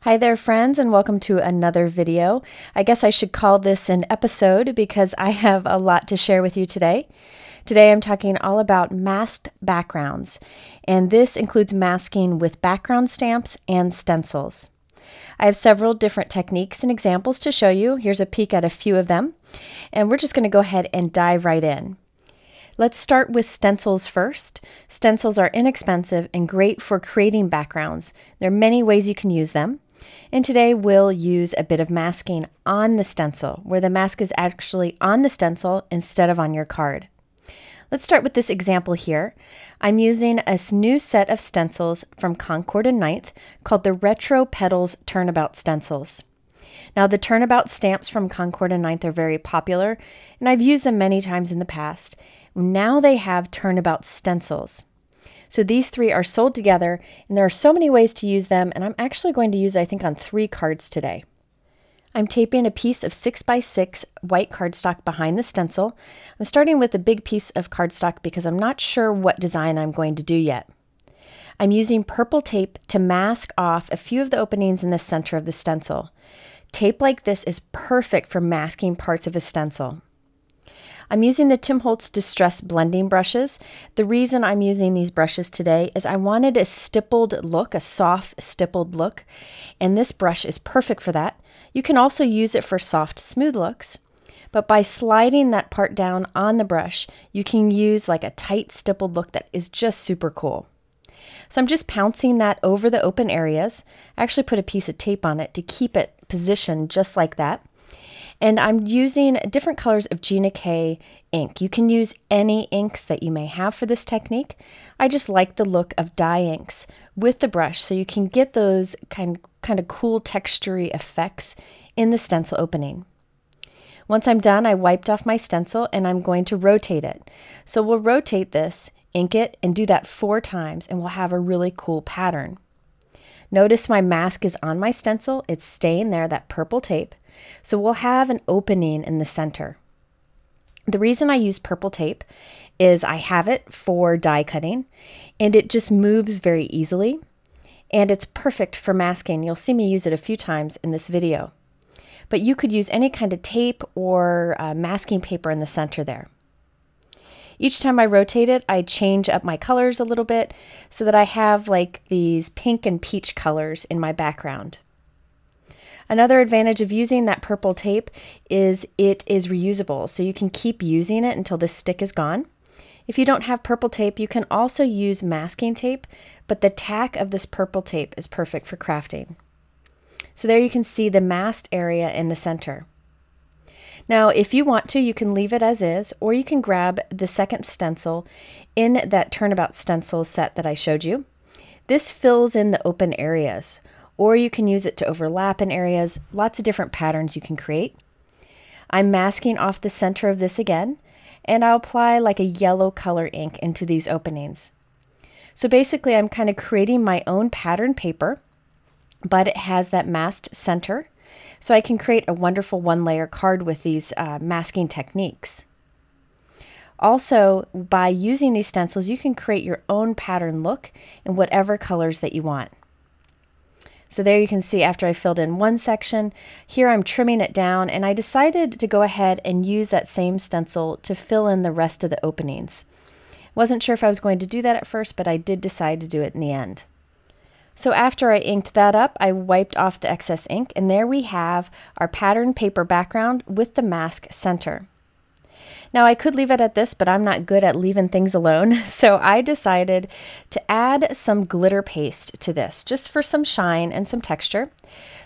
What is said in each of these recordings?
Hi there friends, and welcome to another video. I guess I should call this an episode because I have a lot to share with you today. Today I'm talking all about masked backgrounds, and this includes masking with background stamps and stencils. I have several different techniques and examples to show you. Here's a peek at a few of them, and we're just going to go ahead and dive right in. Let's start with stencils first. Stencils are inexpensive and great for creating backgrounds. There are many ways you can use them. And today we'll use a bit of masking on the stencil, where the mask is actually on the stencil instead of on your card. Let's start with this example here. I'm using a new set of stencils from Concord and 9th called the Retro Petals Turnabout stencils. Now the Turnabout stamps from Concord and 9th are very popular, and I've used them many times in the past. Now they have Turnabout stencils. So these three are sold together, and there are so many ways to use them, and I'm actually going to use, I think, on 3 cards today. I'm taping a piece of 6x6 white cardstock behind the stencil. I'm starting with a big piece of cardstock because I'm not sure what design I'm going to do yet. I'm using purple tape to mask off a few of the openings in the center of the stencil. Tape like this is perfect for masking parts of a stencil. I'm using the Holtz Distress Blending brushes. The reason I'm using these brushes today is I wanted a stippled look, a soft stippled look, and this brush is perfect for that. You can also use it for soft, smooth looks, but by sliding that part down on the brush, you can use like a tight stippled look that is just super cool. So I'm just pouncing that over the open areas. I actually put a piece of tape on it to keep it positioned just like that. And I'm using different colors of Gina ink. You can use any inks that you may have for this technique. I just like the look of dye inks with the brush so you can get those kind of cool textury effects in the stencil opening. Once I'm done, I wiped off my stencil and I'm going to rotate it. So we'll rotate this, ink it, and do that 4 times, and we'll have a really cool pattern. Notice my mask is on my stencil. It's staying there, that purple tape. So we'll have an opening in the center. The reason I use purple tape is I have it for die cutting, and it just moves very easily, and it's perfect for masking. You'll see me use it a few times in this video. But you could use any kind of tape or masking paper in the center there. Each time I rotate it, I change up my colors a little bit so that I have like these pink and peach colors in my background. Another advantage of using that purple tape is it is reusable, so you can keep using it until the stick is gone. If you don't have purple tape, you can also use masking tape, but the tack of this purple tape is perfect for crafting. So there you can see the masked area in the center. Now, if you want to, you can leave it as is, or you can grab the second stencil in that Turnabout stencil set that I showed you. This fills in the open areas, or you can use it to overlap in areas. Lots of different patterns you can create. I'm masking off the center of this again, and I'll apply like a yellow color ink into these openings. So basically I'm kind of creating my own pattern paper, but it has that masked center, so I can create a wonderful 1-layer card with these masking techniques. Also, by using these stencils, you can create your own pattern look in whatever colors that you want. So there you can see after I filled in one section, here I'm trimming it down, and I decided to go ahead and use that same stencil to fill in the rest of the openings. Wasn't sure if I was going to do that at first, but I did decide to do it in the end. So after I inked that up, I wiped off the excess ink, and there we have our pattern paper background with the mask center. Now I could leave it at this, but I'm not good at leaving things alone, so I decided to add some glitter paste to this, just for some shine and some texture.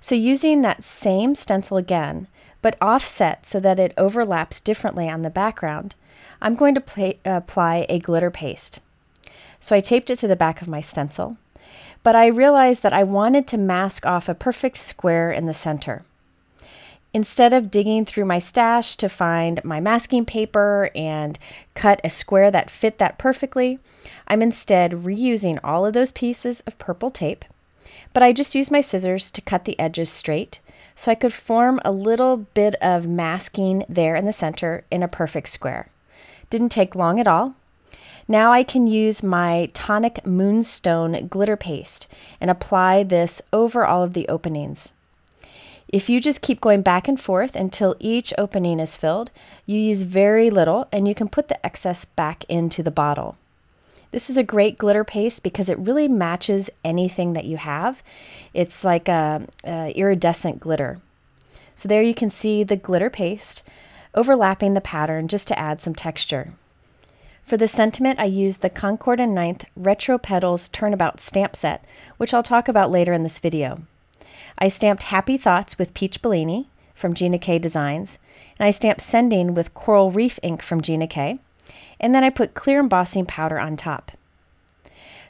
So using that same stencil again, but offset so that it overlaps differently on the background, I'm going to apply a glitter paste. So I taped it to the back of my stencil, but I realized that I wanted to mask off a perfect square in the center. Instead of digging through my stash to find my masking paper and cut a square that fit that perfectly, I'm instead reusing all of those pieces of purple tape, but I just used my scissors to cut the edges straight so I could form a little bit of masking there in the center in a perfect square. Didn't take long at all. Now I can use my Tonic Moonstone glitter paste and apply this over all of the openings. If you just keep going back and forth until each opening is filled, you use very little and you can put the excess back into the bottle. This is a great glitter paste because it really matches anything that you have. It's like a iridescent glitter. So there you can see the glitter paste overlapping the pattern just to add some texture. For the sentiment, I used the Concord and 9th Retro Petals Turnabout stamp set, which I'll talk about later in this video. I stamped Happy Thoughts with Peach Bellini from Gina K Designs, and I stamped Sending with Coral Reef ink from Gina K, and then I put clear embossing powder on top.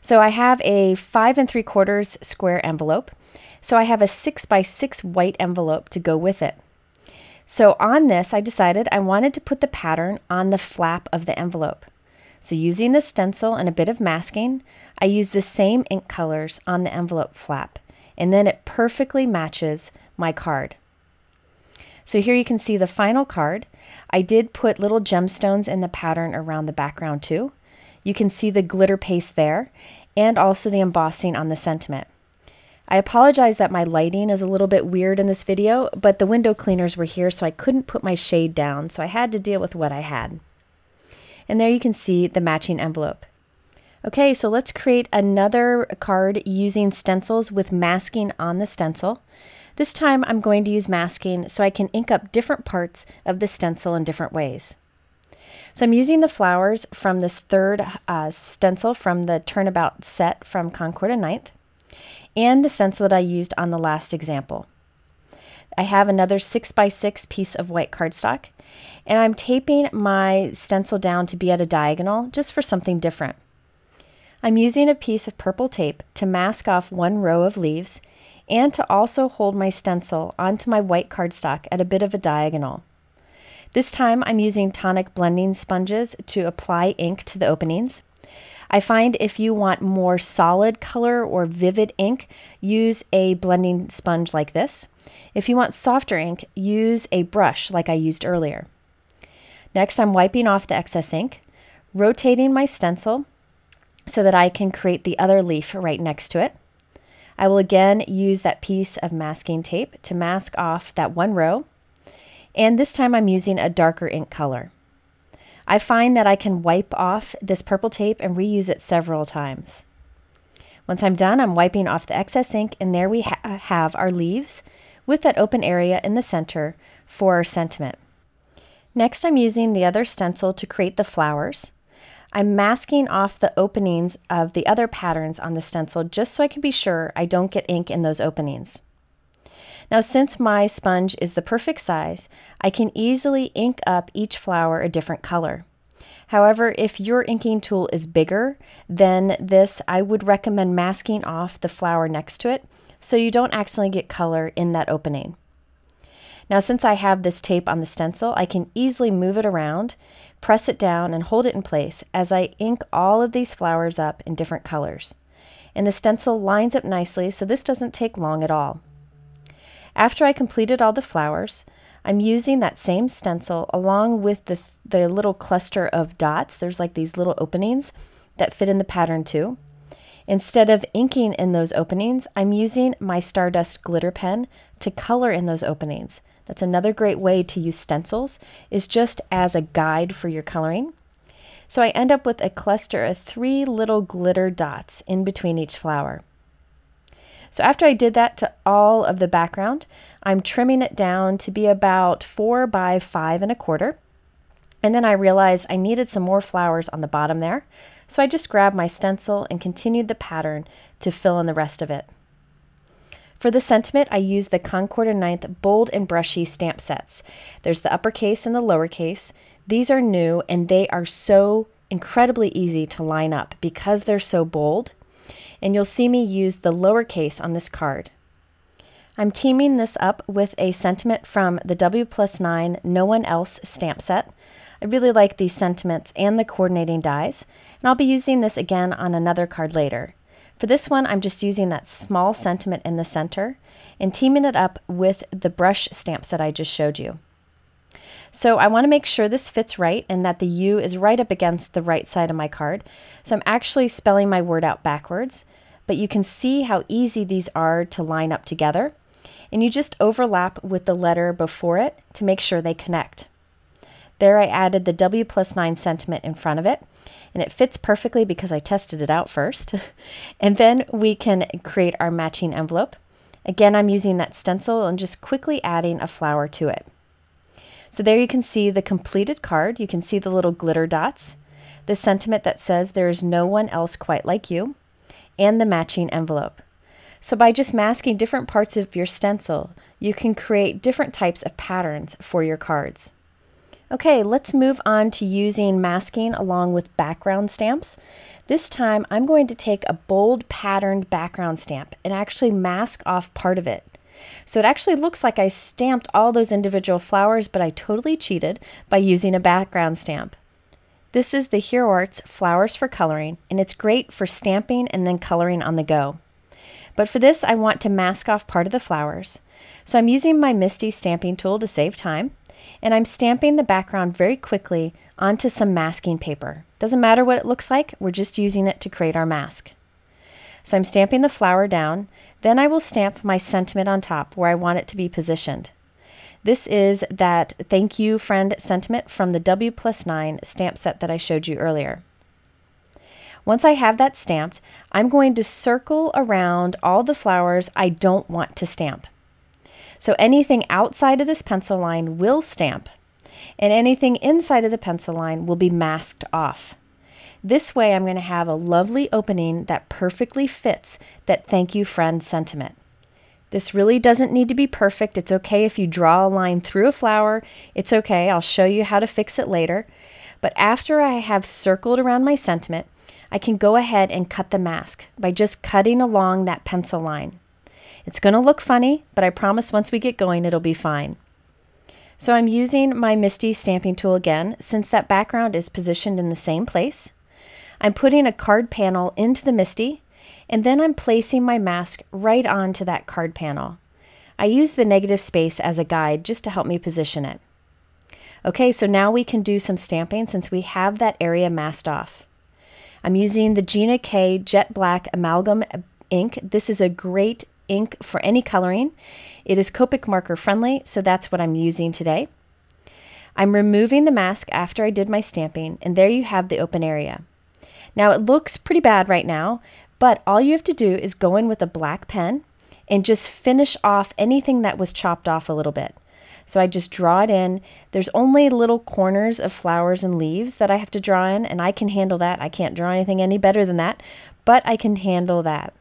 So I have a 5 3/4 square envelope, so I have a 6 by 6 white envelope to go with it. So on this, I decided I wanted to put the pattern on the flap of the envelope. So using the stencil and a bit of masking, I used the same ink colors on the envelope flap, and then it perfectly matches my card. So here you can see the final card. I did put little gemstones in the pattern around the background too. You can see the glitter paste there and also the embossing on the sentiment. I apologize that my lighting is a little bit weird in this video, but the window cleaners were here so I couldn't put my shade down, so I had to deal with what I had. And there you can see the matching envelope. Okay, so let's create another card using stencils with masking on the stencil. This time I'm going to use masking so I can ink up different parts of the stencil in different ways. So I'm using the flowers from this third stencil from the Turnabout set from Concord and 9th, and the stencil that I used on the last example. I have another 6 by 6 piece of white cardstock, and I'm taping my stencil down to be at a diagonal just for something different. I'm using a piece of purple tape to mask off one row of leaves and to also hold my stencil onto my white cardstock at a bit of a diagonal. This time I'm using Tonic blending sponges to apply ink to the openings. I find if you want more solid color or vivid ink, use a blending sponge like this. If you want softer ink, use a brush like I used earlier. Next, I'm wiping off the excess ink, rotating my stencil so that I can create the other leaf right next to it. I will again use that piece of masking tape to mask off that one row, and this time I'm using a darker ink color. I find that I can wipe off this purple tape and reuse it several times. Once I'm done, I'm wiping off the excess ink, and there we have our leaves with that open area in the center for our sentiment. Next, I'm using the other stencil to create the flowers. I'm masking off the openings of the other patterns on the stencil just so I can be sure I don't get ink in those openings. Now, since my sponge is the perfect size, I can easily ink up each flower a different color. However, if your inking tool is bigger than this, I would recommend masking off the flower next to it so you don't accidentally get color in that opening. Now, since I have this tape on the stencil, I can easily move it around, press it down, and hold it in place as I ink all of these flowers up in different colors. And the stencil lines up nicely, so this doesn't take long at all. After I completed all the flowers, I'm using that same stencil along with the little cluster of dots. There's like these little openings that fit in the pattern too. Instead of inking in those openings, I'm using my Stardust glitter pen to color in those openings. That's another great way to use stencils, is just as a guide for your coloring. So I end up with a cluster of 3 little glitter dots in between each flower. So after I did that to all of the background, I'm trimming it down to be about 4 by 5 1/4. And then I realized I needed some more flowers on the bottom there. So I just grabbed my stencil and continued the pattern to fill in the rest of it. For the sentiment, I used the Concord and 9th Bold and Brushy stamp sets. There's the uppercase and the lowercase. These are new and they are so incredibly easy to line up because they're so bold. And you'll see me use the lowercase on this card. I'm teaming this up with a sentiment from the W+9 No One Else stamp set. I really like these sentiments and the coordinating dies, and I'll be using this again on another card later. For this one, I'm just using that small sentiment in the center and teaming it up with the brush stamp set I just showed you. So I want to make sure this fits right and that the U is right up against the right side of my card. So I'm actually spelling my word out backwards, but you can see how easy these are to line up together. And you just overlap with the letter before it to make sure they connect. There I added the W+9 sentiment in front of it, and it fits perfectly because I tested it out first. And then we can create our matching envelope. Again, I'm using that stencil and just quickly adding a flower to it. So there you can see the completed card. You can see the little glitter dots, the sentiment that says there is no one else quite like you, and the matching envelope. So by just masking different parts of your stencil, you can create different types of patterns for your cards. Okay, let's move on to using masking along with background stamps. This time I'm going to take a bold patterned background stamp and actually mask off part of it. So it actually looks like I stamped all those individual flowers, but I totally cheated by using a background stamp. This is the Hero Arts Flowers for Coloring, and it's great for stamping and then coloring on the go. But for this, I want to mask off part of the flowers. So I'm using my MISTI stamping tool to save time, and I'm stamping the background very quickly onto some masking paper. Doesn't matter what it looks like, we're just using it to create our mask. So I'm stamping the flower down, then I will stamp my sentiment on top where I want it to be positioned. This is that thank you friend sentiment from the W+9 stamp set that I showed you earlier. Once I have that stamped, I'm going to circle around all the flowers I don't want to stamp. So anything outside of this pencil line will stamp, and anything inside of the pencil line will be masked off. This way I'm going to have a lovely opening that perfectly fits that thank you friend sentiment. This really doesn't need to be perfect. It's okay if you draw a line through a flower. It's okay. I'll show you how to fix it later. But after I have circled around my sentiment, I can go ahead and cut the mask by just cutting along that pencil line. It's going to look funny, but I promise once we get going, it'll be fine. So I'm using my MISTI stamping tool again, since that background is positioned in the same place. I'm putting a card panel into the MISTI, and then I'm placing my mask right onto that card panel. I use the negative space as a guide just to help me position it. Okay, so now we can do some stamping since we have that area masked off. I'm using the Gina K Jet Black Amalgam ink. This is a great ink for any coloring. It is Copic marker friendly, so that's what I'm using today. I'm removing the mask after I did my stamping, and there you have the open area. Now it looks pretty bad right now, but all you have to do is go in with a black pen and just finish off anything that was chopped off a little bit. So I just draw it in. There's only little corners of flowers and leaves that I have to draw in, and I can handle that. I can't draw anything any better than that, but I can handle that.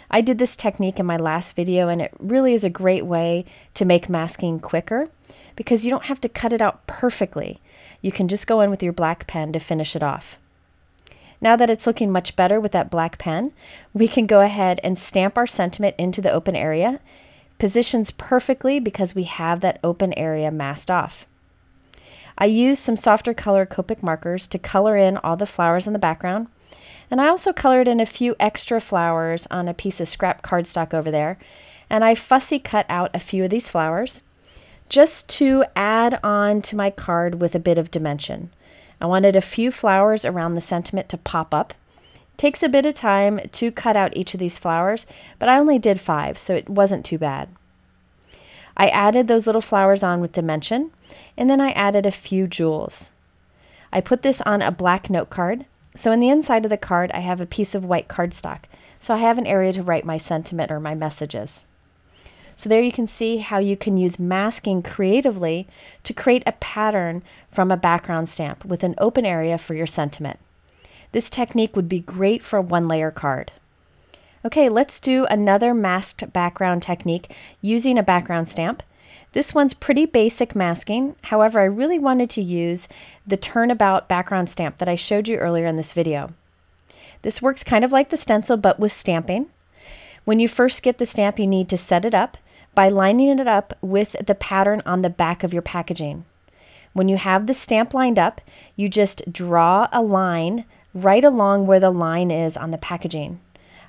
I did this technique in my last video, and it really is a great way to make masking quicker because you don't have to cut it out perfectly. You can just go in with your black pen to finish it off. Now that it's looking much better with that black pen, we can go ahead and stamp our sentiment into the open area. Positions perfectly because we have that open area masked off. I used some softer color Copic markers to color in all the flowers in the background, and I also colored in a few extra flowers on a piece of scrap cardstock over there, and I fussy cut out a few of these flowers just to add on to my card with a bit of dimension. I wanted a few flowers around the sentiment to pop up. It takes a bit of time to cut out each of these flowers, but I only did 5, so it wasn't too bad. I added those little flowers on with dimension, and then I added a few jewels. I put this on a black note card, so in the inside of the card I have a piece of white cardstock, so I have an area to write my sentiment or my messages. So there you can see how you can use masking creatively to create a pattern from a background stamp with an open area for your sentiment. This technique would be great for a one-layer card. Okay, let's do another masked background technique using a background stamp. This one's pretty basic masking. However, I really wanted to use the Turnabout background stamp that I showed you earlier in this video. This works kind of like the stencil, but with stamping. When you first get the stamp, you need to set it up by lining it up with the pattern on the back of your packaging. When you have the stamp lined up, you just draw a line right along where the line is on the packaging.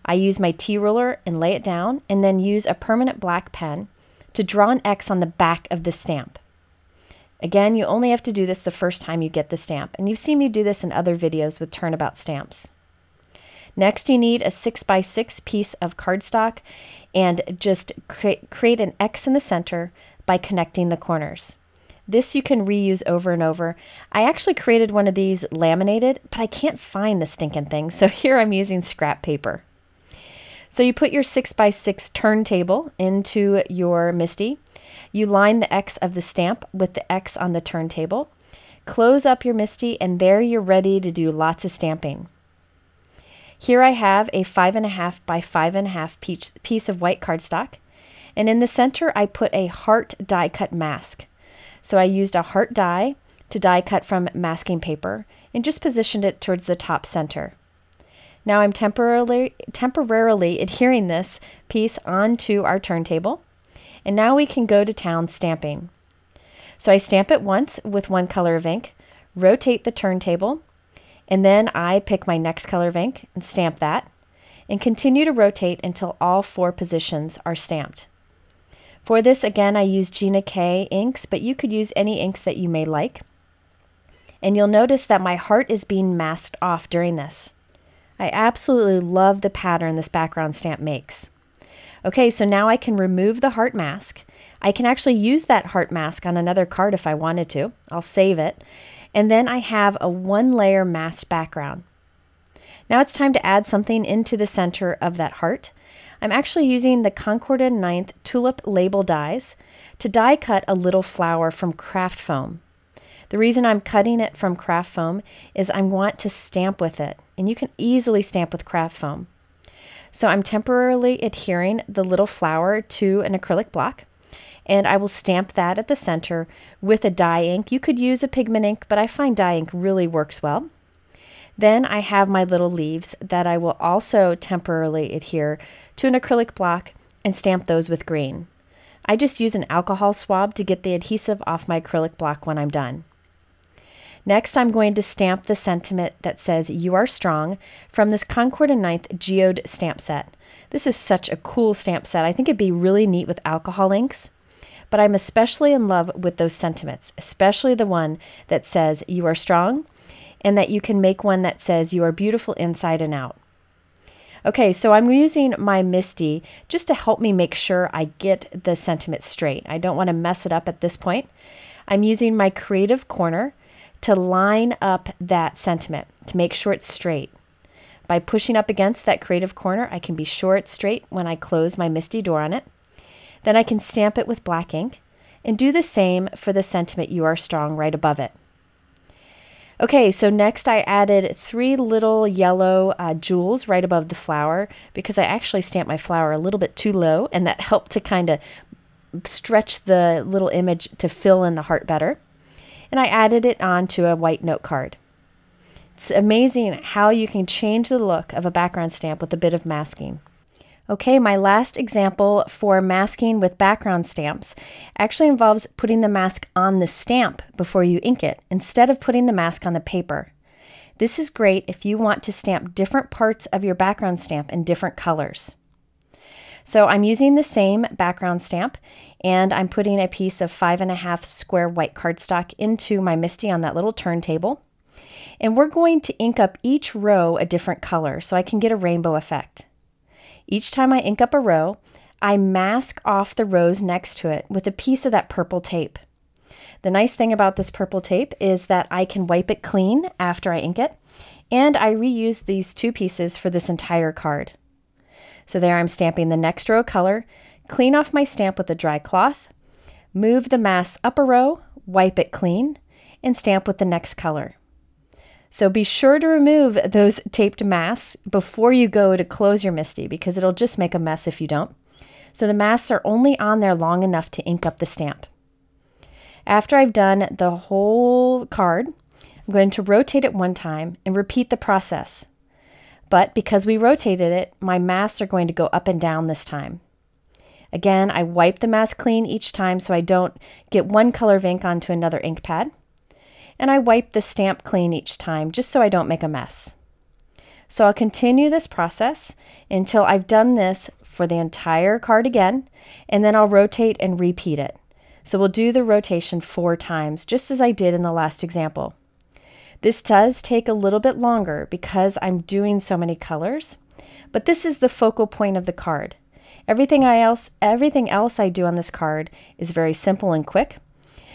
I use my T-ruler and lay it down, and then use a permanent black pen to draw an X on the back of the stamp. Again, you only have to do this the first time you get the stamp, and you've seen me do this in other videos with Turnabout stamps. Next, you need a 6x6 piece of cardstock and just create an X in the center by connecting the corners. This you can reuse over and over. I actually created one of these laminated, but I can't find the stinking thing, so here I'm using scrap paper. So you put your 6x6 turntable into your MISTI. You line the X of the stamp with the X on the turntable. Close up your MISTI, and there you're ready to do lots of stamping. Here I have a 5.5 by 5.5 piece of white cardstock, and in the center I put a heart die cut mask. So I used a heart die to die cut from masking paper and just positioned it towards the top center. Now I'm temporarily adhering this piece onto our turntable, and now we can go to town stamping. So I stamp it once with one color of ink, rotate the turntable, and then I pick my next color of ink and stamp that, and continue to rotate until all 4 positions are stamped. For this, again, I use Gina K inks, but you could use any inks that you may like. And you'll notice that my heart is being masked off during this. I absolutely love the pattern this background stamp makes. Okay, so now I can remove the heart mask. I can actually use that heart mask on another card if I wanted to. I'll save it. And then I have a 1-layer masked background. Now it's time to add something into the center of that heart. I'm actually using the Concord 9th Tulip label dies to die cut a little flower from craft foam. The reason I'm cutting it from craft foam is I want to stamp with it, and you can easily stamp with craft foam. So I'm temporarily adhering the little flower to an acrylic block, and I will stamp that at the center with a dye ink. You could use a pigment ink, but I find dye ink really works well. Then I have my little leaves that I will also temporarily adhere to an acrylic block and stamp those with green. I just use an alcohol swab to get the adhesive off my acrylic block when I'm done. Next, I'm going to stamp the sentiment that says "You Are Strong" from this Concord 9th Geode stamp set. This is such a cool stamp set. I think it'd be really neat with alcohol inks, but I'm especially in love with those sentiments, especially the one that says "You are strong," and that you can make one that says "You are beautiful inside and out." Okay, so I'm using my MISTI just to help me make sure I get the sentiment straight. I don't want to mess it up at this point. I'm using my creative corner to line up that sentiment to make sure it's straight. By pushing up against that creative corner, I can be sure it's straight when I close my MISTI door on it. Then I can stamp it with black ink and do the same for the sentiment "You Are Strong" right above it. Okay, so next I added 3 little yellow jewels right above the flower because I actually stamped my flower a little bit too low, and that helped to kind of stretch the little image to fill in the heart better. And I added it onto a white note card. It's amazing how you can change the look of a background stamp with a bit of masking. Okay, my last example for masking with background stamps actually involves putting the mask on the stamp before you ink it, instead of putting the mask on the paper. This is great if you want to stamp different parts of your background stamp in different colors. So I'm using the same background stamp, and I'm putting a piece of 5.5 square white cardstock into my MISTI on that little turntable. And we're going to ink up each row a different color so I can get a rainbow effect. Each time I ink up a row, I mask off the rows next to it with a piece of that purple tape. The nice thing about this purple tape is that I can wipe it clean after I ink it, and I reuse these 2 pieces for this entire card. So there I'm stamping the next row color, clean off my stamp with a dry cloth, move the mask up a row, wipe it clean, and stamp with the next color. So be sure to remove those taped masks before you go to close your MISTI because it'll just make a mess if you don't. So the masks are only on there long enough to ink up the stamp. After I've done the whole card, I'm going to rotate it 1 time and repeat the process. But because we rotated it, my masks are going to go up and down this time. Again, I wipe the mask clean each time so I don't get one color of ink onto another ink pad. And I wipe the stamp clean each time just so I don't make a mess. So I'll continue this process until I've done this for the entire card again, and then I'll rotate and repeat it. So we'll do the rotation 4 times, just as I did in the last example. This does take a little bit longer because I'm doing so many colors, but this is the focal point of the card. Everything else I do on this card is very simple and quick.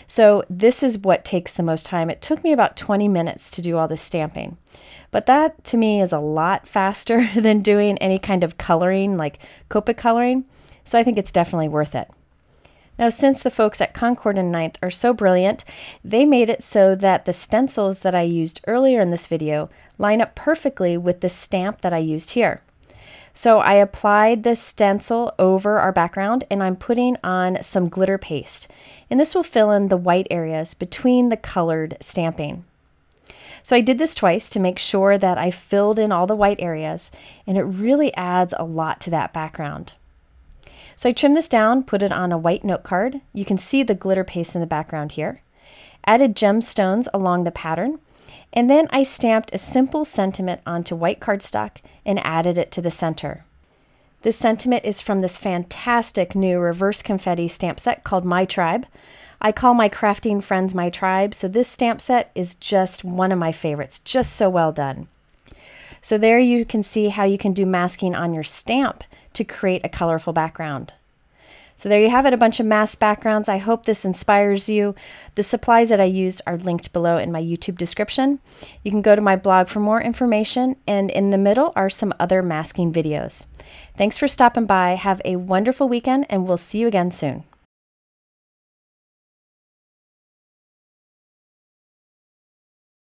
So this is what takes the most time. It took me about 20 minutes to do all this stamping, but that to me is a lot faster than doing any kind of coloring like Copic coloring, so I think it's definitely worth it. Now, since the folks at Concord and 9th are so brilliant, they made it so that the stencils that I used earlier in this video line up perfectly with the stamp that I used here. So I applied this stencil over our background, and I'm putting on some glitter paste. And this will fill in the white areas between the colored stamping. So I did this twice to make sure that I filled in all the white areas, and it really adds a lot to that background. So I trimmed this down, put it on a white note card. You can see the glitter paste in the background here. Added gemstones along the pattern, and then I stamped a simple sentiment onto white cardstock and added it to the center. This sentiment is from this fantastic new reverse confetti stamp set called My Tribe. I call my crafting friends my tribe, so this stamp set is just one of my favorites, just so well done. So there you can see how you can do masking on your stamp to create a colorful background. So there you have it, a bunch of masked backgrounds. I hope this inspires you. The supplies that I used are linked below in my YouTube description. You can go to my blog for more information, and in the middle are some other masking videos. Thanks for stopping by. Have a wonderful weekend, and we'll see you again soon.